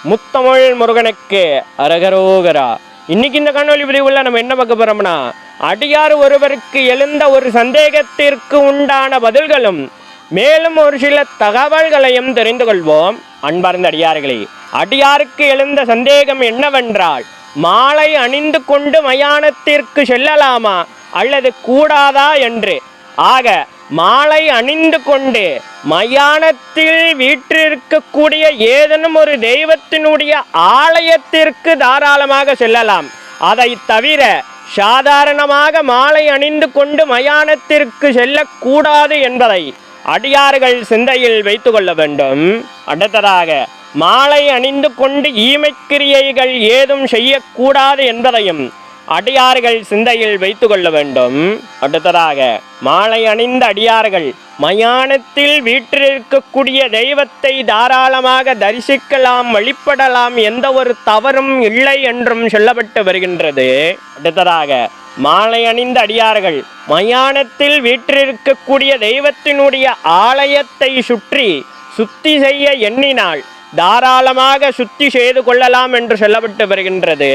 முத்தமிழ் முருகனுக்கு அரகரோகரா. இன்னைக்கு இந்த காணொலி பதிவுல நம்ம என்ன பார்க்க போறோம்னா, அடியார் ஒருவருக்கு எழுந்த ஒரு சந்தேகத்திற்கு உண்டான பதில்களும் மேலும் ஒரு சில தகவல்களையும் தெரிந்து கொள்வோம். அன்பார்ந்த அடியார்களே, அடியாருக்கு எழுந்த சந்தேகம் என்னவென்றால், மாலை அணிந்து கொண்டு மயானத்திற்கு செல்லலாமா அல்லது கூடாதா என்று. ஆக மாலை அணிந்து கொண்டு மயானத்தில் வீற்றிருக்கக்கூடிய ஏதேனும் ஒரு தெய்வத்தினுடைய ஆலயத்திற்கு தாராளமாக செல்லலாம். அதை தவிர சாதாரணமாக மாலை அணிந்து கொண்டு மயானத்திற்கு செல்லக்கூடாது என்பதை அடியார்கள் சிந்தையில் வைத்து கொள்ள வேண்டும். அடுத்ததாக மாலை அணிந்து கொண்டு ஈமைக்கிரியைகள் ஏதும் செய்யக்கூடாது என்பதையும் அடியார்கள் சிந்தையில் வைத்து கொள்ள வேண்டும். அடுத்ததாக மாலை அணிந்த அடியார்கள் மயானத்தில் வீற்றிருக்கக்கூடிய தெய்வத்தை தாராளமாக தரிசிக்கலாம், வழிபடலாம், எந்த ஒரு தவறும் இல்லை என்றும் சொல்லப்பட்டு வருகின்றது. அடுத்ததாக மாலை அணிந்த அடியார்கள் மயானத்தில் வீற்றிருக்கக்கூடிய தெய்வத்தினுடைய ஆலயத்தை சுத்தி செய்ய எண்ணினால் தாராளமாக சுத்தி செய்து கொள்ளலாம் என்று சொல்லப்பட்டு வருகின்றது.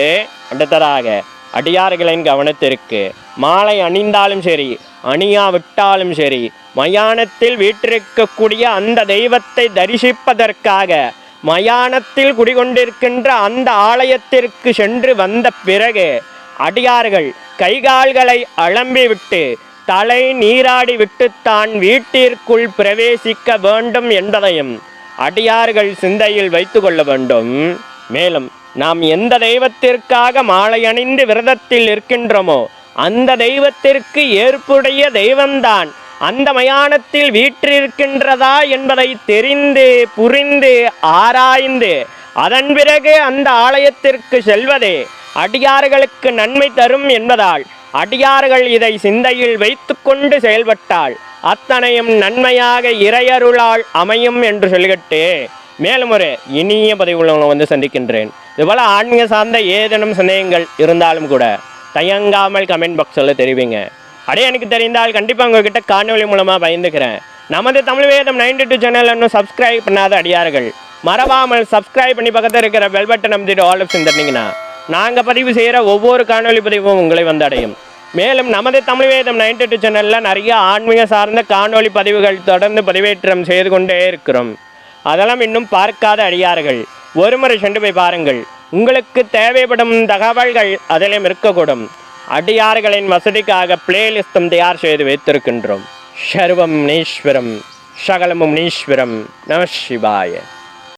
அடுத்ததாக அடியார்களின் கவனத்திற்கு, மாலை அணிந்தாலும் சரி அணியாவிட்டாலும் சரி, மயானத்தில் வீற்றிருக்கக்கூடிய அந்த தெய்வத்தை தரிசிப்பதற்காக மயானத்தில் குடிகொண்டிருக்கின்ற அந்த ஆலயத்திற்கு சென்று வந்த பிறகு அடியார்கள் கைகால்களை அலம்பிவிட்டு தலை நீராடி விட்டு தான் வீட்டிற்குள் பிரவேசிக்க வேண்டும் என்பதையும் அடியார்கள் சிந்தையில் வைத்து கொள்ள வேண்டும். மேலும் நாம் எந்த தெய்வத்திற்காக மாலை அணிந்து விரதத்தில் இருக்கின்றோமோ அந்த தெய்வத்திற்கு ஏற்புடைய தெய்வம்தான் அந்த மயானத்தில் வீற்றிருக்கின்றதா என்பதை தெரிந்து புரிந்து ஆராய்ந்து அதன் பிறகு அந்த ஆலயத்திற்கு செல்வதே அடியார்களுக்கு நன்மை தரும் என்பதால் அடியார்கள் இதை சிந்தையில் வைத்து கொண்டு செயல்பட்டால் அத்தனையும் நன்மையாக இறையருளால் அமையும் என்று சொல்லிக்கிட்டு மேலும் ஒரு இனிய பதிவுள்ள சந்திக்கின்றேன். இதுபோல ஆன்மீக சார்ந்த ஏதேனும் சந்தேகங்கள் இருந்தாலும் கூட தயங்காமல் கமெண்ட் பாக்ஸில் தெரிவிங்க. அப்படியே எனக்கு தெரிந்தால் கண்டிப்பாக உங்ககிட்ட காணொலி மூலமாக பயந்துக்கிறேன். நமது தமிழ் வேதம் 92 சேனல் இன்னும் சப்ஸ்கிரைப் பண்ணாத அடியார்கள் மறவாமல் சப்ஸ்கிரைப் பண்ணி பக்கத்தில் இருக்கிற பெல் பட்டன் அமைத்து ஆல் ஆப்ஷன் தந்தீங்கன்னா நாங்கள் பதிவு செய்கிற ஒவ்வொரு காணொலி பதிவும் உங்களை வந்து அடையும். மேலும் நமது தமிழ் வேதம் 92 சேனலில் நிறைய ஆன்மீக சார்ந்த காணொலி பதிவுகள் தொடர்ந்து பதிவேற்றம் செய்து கொண்டே இருக்கிறோம். அதெல்லாம் இன்னும் பார்க்காத அடியார்கள் ஒரு முறை சென்று போய் பாருங்கள். உங்களுக்கு தேவைப்படும் தகவல்கள் அதிலும் இருக்கக்கூடும். அடியார்களின் வசதிக்காக பிளேலிஸ்டும் தயார் செய்து வைத்திருக்கின்றோம். சர்வம் நீஸ்வரம் சகலமும் நீஸ்வரம். நம சிவாய.